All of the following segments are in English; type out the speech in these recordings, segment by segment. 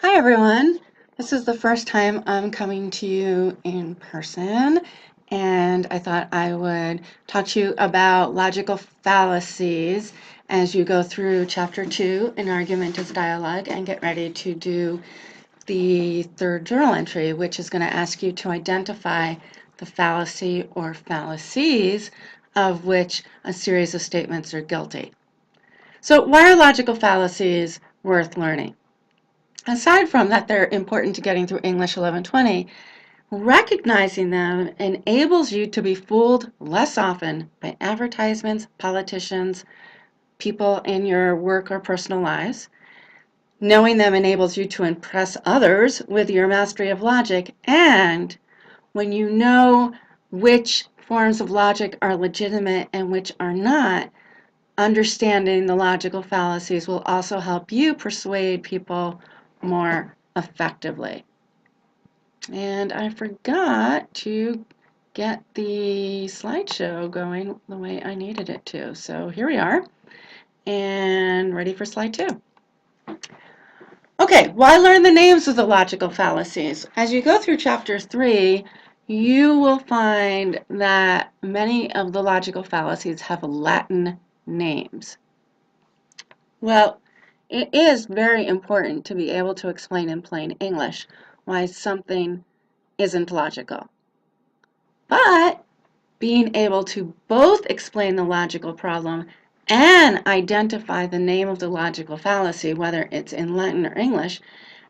Hi everyone. This is the first time I'm coming to you in person, and I thought I would talk to you about logical fallacies as you go through chapter 2 in Argument as Dialogue and get ready to do the third journal entry, which is going to ask you to identify the fallacy or fallacies of which a series of statements are guilty. So why are logical fallacies worth learning? Aside from that they're important to getting through English 1120, recognizing them enables you to be fooled less often by advertisements, politicians, people in your work or personal lives. Knowing them enables you to impress others with your mastery of logic, and when you know which forms of logic are legitimate and which are not, understanding the logical fallacies will also help you persuade people more effectively. And I forgot to get the slideshow going the way I needed it to. So here we are, and ready for slide 2. Okay, why learn the names of the logical fallacies? As you go through chapter 3, you will find that many of the logical fallacies have Latin names. Well, it is very important to be able to explain in plain English why something isn't logical. But being able to both explain the logical problem and identify the name of the logical fallacy, whether it's in Latin or English,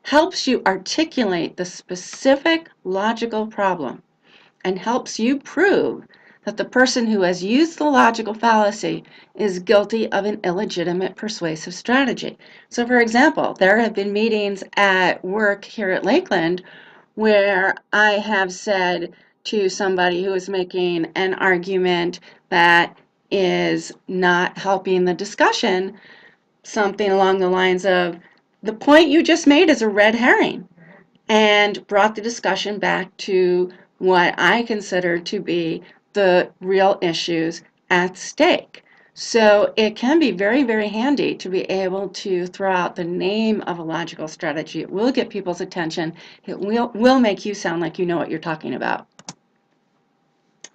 helps you articulate the specific logical problem and helps you prove that the person who has used the logical fallacy is guilty of an illegitimate persuasive strategy. So for example, there have been meetings at work here at Lakeland where I have said to somebody who is making an argument that is not helping the discussion, something along the lines of, the point you just made is a red herring, and brought the discussion back to what I consider to be the real issues at stake. So it can be very, very handy to be able to throw out the name of a logical strategy. It will get people's attention. It will make you sound like you know what you're talking about.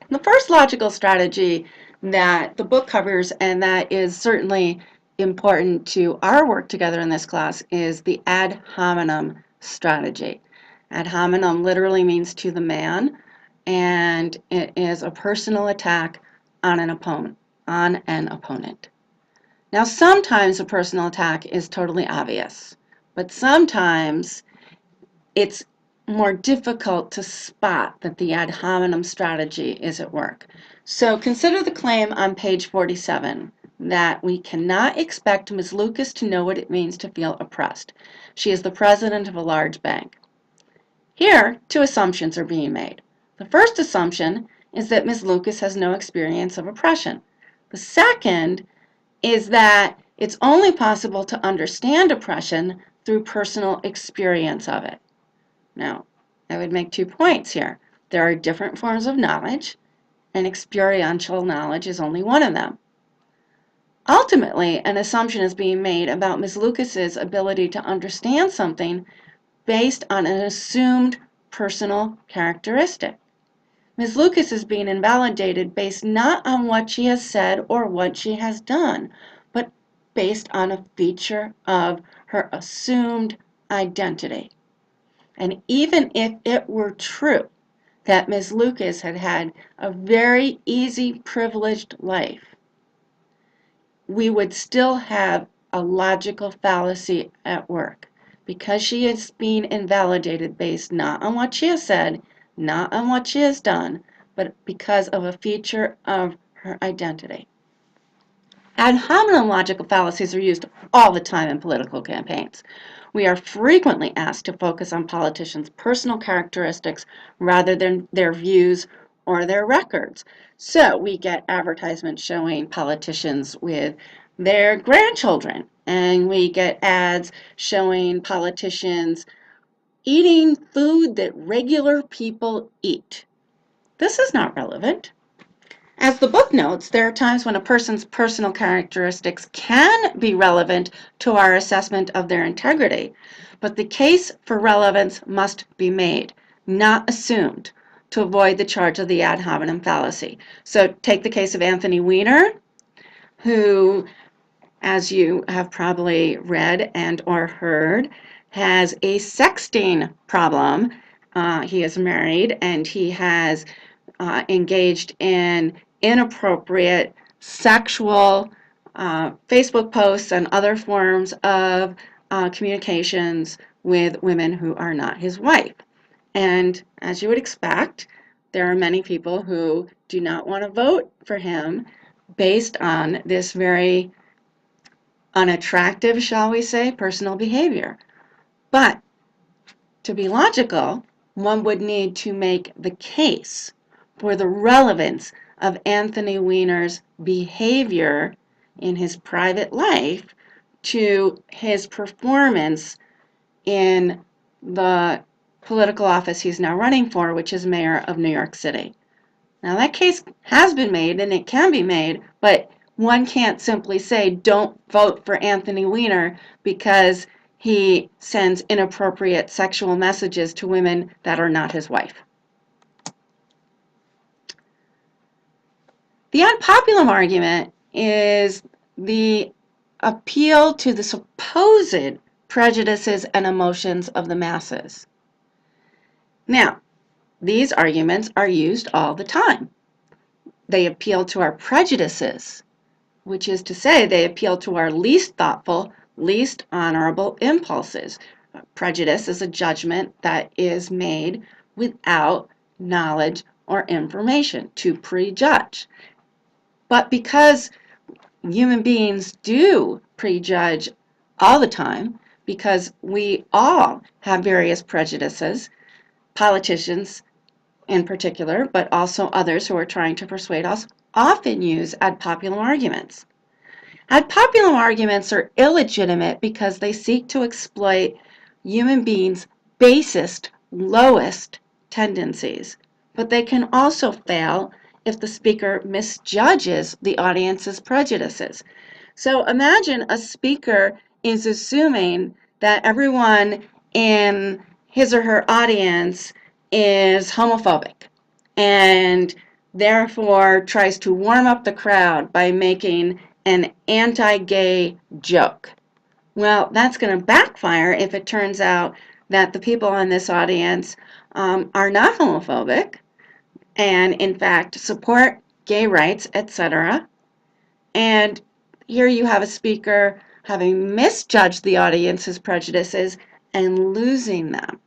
The first logical strategy that the book covers, and that is certainly important to our work together in this class, is the ad hominem strategy. Ad hominem literally means to the man, and it is a personal attack on an opponent. Now, sometimes a personal attack is totally obvious, but sometimes it's more difficult to spot that the ad hominem strategy is at work. So consider the claim on page 47 that we cannot expect Ms. Lucas to know what it means to feel oppressed. She is the president of a large bank. Here, two assumptions are being made. The first assumption is that Ms. Lucas has no experience of oppression. The second is that it's only possible to understand oppression through personal experience of it. Now, I would make 2 points here. There are different forms of knowledge, and experiential knowledge is only one of them. Ultimately, an assumption is being made about Ms. Lucas's ability to understand something based on an assumed personal characteristic. Ms. Lucas is being invalidated based not on what she has said or what she has done, but based on a feature of her assumed identity. And even if it were true that Ms. Lucas had had a very easy, privileged life, we would still have a logical fallacy at work because she is being invalidated based not on what she has said, not on what she has done, but because of a feature of her identity. Ad hominem logical fallacies are used all the time in political campaigns. We are frequently asked to focus on politicians' personal characteristics rather than their views or their records. So we get advertisements showing politicians with their grandchildren, and we get ads showing politicians eating food that regular people eat. This is not relevant. As the book notes, there are times when a person's personal characteristics can be relevant to our assessment of their integrity, but the case for relevance must be made, not assumed, to avoid the charge of the ad hominem fallacy. So take the case of Anthony Weiner, who, as you have probably read and or heard, has a sexting problem. He is married and he has engaged in inappropriate sexual Facebook posts and other forms of communications with women who are not his wife. And as you would expect, there are many people who do not want to vote for him based on this very unattractive, shall we say, personal behavior. But to be logical, one would need to make the case for the relevance of Anthony Weiner's behavior in his private life to his performance in the political office he's now running for, which is mayor of New York City. Now, that case has been made and it can be made, but one can't simply say don't vote for Anthony Weiner because he sends inappropriate sexual messages to women that are not his wife. The ad populum argument is the appeal to the supposed prejudices and emotions of the masses. Now, these arguments are used all the time. They appeal to our prejudices, which is to say they appeal to our least thoughtful, least honorable impulses. Prejudice is a judgment that is made without knowledge or information, to prejudge. But because human beings do prejudge all the time, because we all have various prejudices, politicians in particular, but also others who are trying to persuade us, often use ad populum arguments. Ad populum arguments are illegitimate because they seek to exploit human beings' basest, lowest tendencies, but they can also fail if the speaker misjudges the audience's prejudices. So imagine a speaker is assuming that everyone in his or her audience is homophobic and therefore tries to warm up the crowd by making an anti-gay joke. Well, that's going to backfire if it turns out that the people in this audience are not homophobic and in fact support gay rights, etc. And here you have a speaker having misjudged the audience's prejudices and losing them.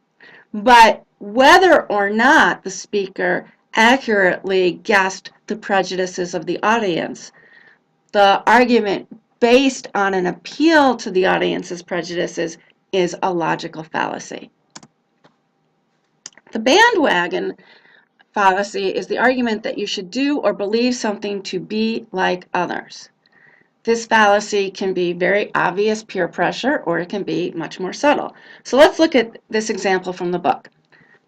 But whether or not the speaker accurately guessed the prejudices of the audience, the argument based on an appeal to the audience's prejudices is a logical fallacy. The bandwagon fallacy is the argument that you should do or believe something to be like others. This fallacy can be very obvious peer pressure, or it can be much more subtle. So let's look at this example from the book.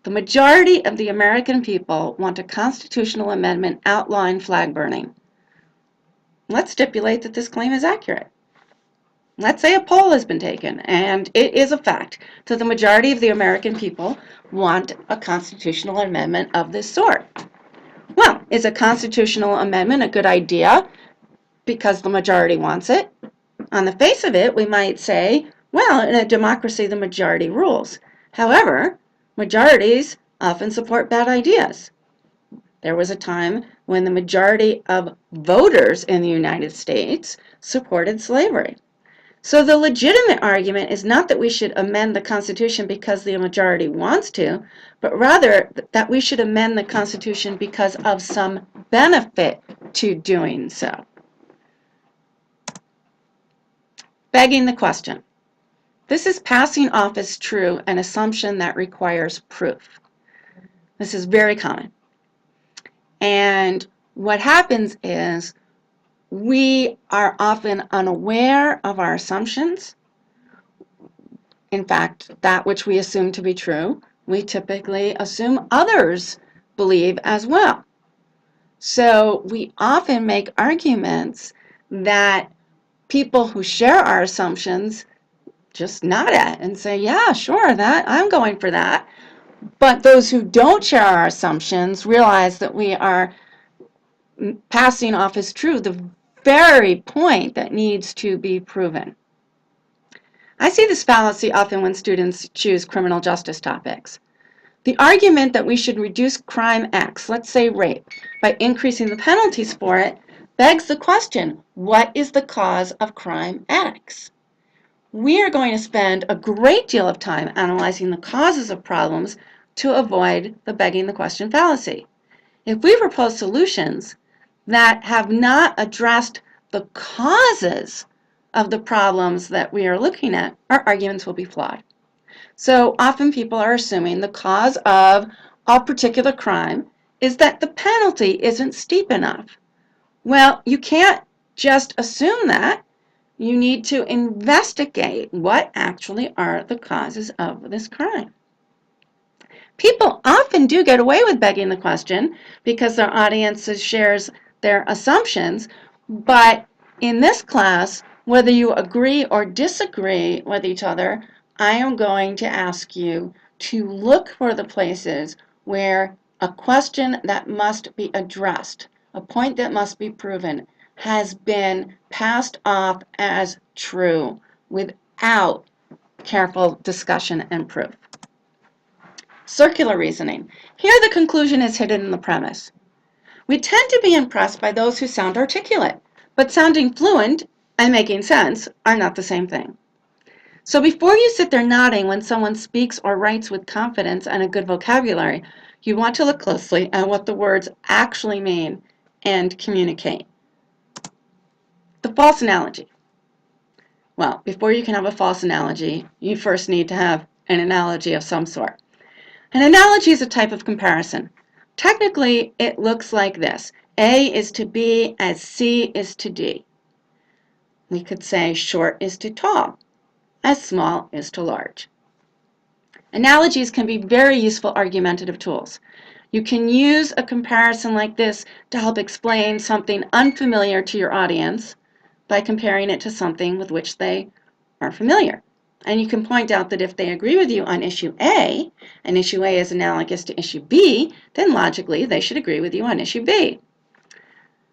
The majority of the American people want a constitutional amendment outlawing flag burning. Let's stipulate that this claim is accurate. Let's say a poll has been taken, and it is a fact that the majority of the American people want a constitutional amendment of this sort. Well, is a constitutional amendment a good idea because the majority wants it? On the face of it, we might say, well, in a democracy, the majority rules. However, majorities often support bad ideas. There was a time when the majority of voters in the United States supported slavery. So the legitimate argument is not that we should amend the Constitution because the majority wants to, but rather that we should amend the Constitution because of some benefit to doing so. Begging the question. This is passing off as true an assumption that requires proof. This is very common. And what happens is we are often unaware of our assumptions. In fact, that which we assume to be true, we typically assume others believe as well. So we often make arguments that people who share our assumptions just nod at and say, yeah, sure, that I'm going for that. But those who don't share our assumptions realize that we are passing off as true the very point that needs to be proven. I see this fallacy often when students choose criminal justice topics. The argument that we should reduce crime X, let's say rape, by increasing the penalties for it, begs the question, what is the cause of crime X? We are going to spend a great deal of time analyzing the causes of problems to avoid the begging the question fallacy. If we propose solutions that have not addressed the causes of the problems that we are looking at, our arguments will be flawed. So often people are assuming the cause of a particular crime is that the penalty isn't steep enough. Well, you can't just assume that. You need to investigate what actually are the causes of this crime. People often do get away with begging the question because their audience shares their assumptions, but in this class, whether you agree or disagree with each other, I am going to ask you to look for the places where a question that must be addressed, a point that must be proven, has been passed off as true without careful discussion and proof. Circular reasoning. Here the conclusion is hidden in the premise. We tend to be impressed by those who sound articulate, but sounding fluent and making sense are not the same thing. So before you sit there nodding when someone speaks or writes with confidence and a good vocabulary, you want to look closely at what the words actually mean and communicate. The false analogy. Well, before you can have a false analogy, you first need to have an analogy of some sort. An analogy is a type of comparison. Technically, it looks like this. A is to B as C is to D. We could say short is to tall, as small is to large. Analogies can be very useful argumentative tools. You can use a comparison like this to help explain something unfamiliar to your audience by comparing it to something with which they are familiar. And you can point out that if they agree with you on issue A, and issue A is analogous to issue B, then logically they should agree with you on issue B.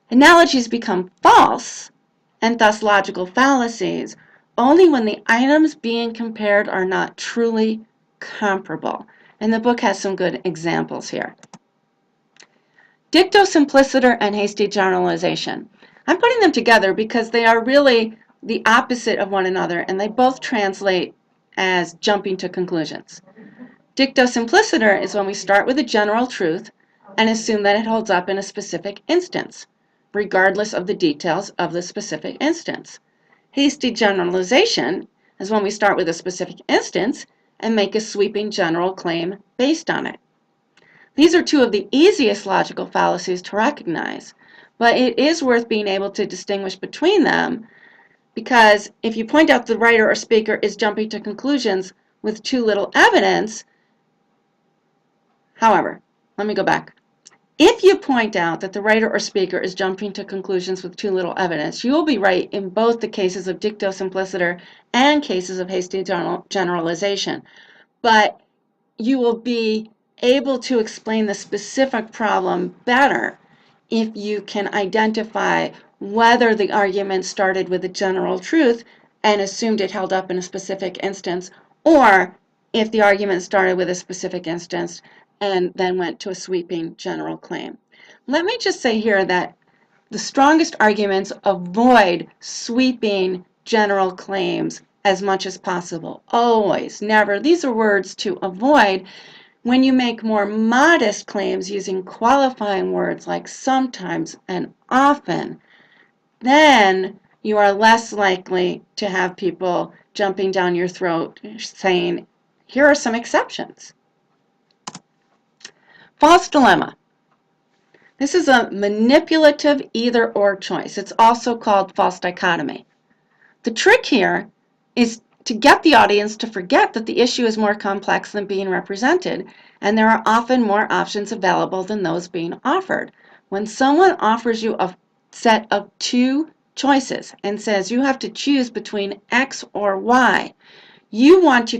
Analogies become false, and thus logical fallacies, only when the items being compared are not truly comparable. And the book has some good examples here. Dicto simpliciter and hasty generalization. I'm putting them together because they are really the opposite of one another, and they both translate as jumping to conclusions. Dicto simpliciter is when we start with a general truth and assume that it holds up in a specific instance, regardless of the details of the specific instance. Hasty generalization is when we start with a specific instance and make a sweeping general claim based on it. These are two of the easiest logical fallacies to recognize, but it is worth being able to distinguish between them, because if you point out the writer or speaker is jumping to conclusions with too little evidence, however, let me go back. If you point out that the writer or speaker is jumping to conclusions with too little evidence, you will be right in both the cases of dicto simpliciter and cases of hasty generalization. But you will be able to explain the specific problem better if you can identify whether the argument started with a general truth and assumed it held up in a specific instance, or if the argument started with a specific instance and then went to a sweeping general claim. Let me just say here that the strongest arguments avoid sweeping general claims as much as possible. Always, never. These are words to avoid. When you make more modest claims using qualifying words like sometimes and often, then you are less likely to have people jumping down your throat saying, here are some exceptions. False dilemma. This is a manipulative either-or choice. It's also called false dichotomy. The trick here is to get the audience to forget that the issue is more complex than being represented, and there are often more options available than those being offered. When someone offers you a set of two choices and says you have to choose between X or Y, you want to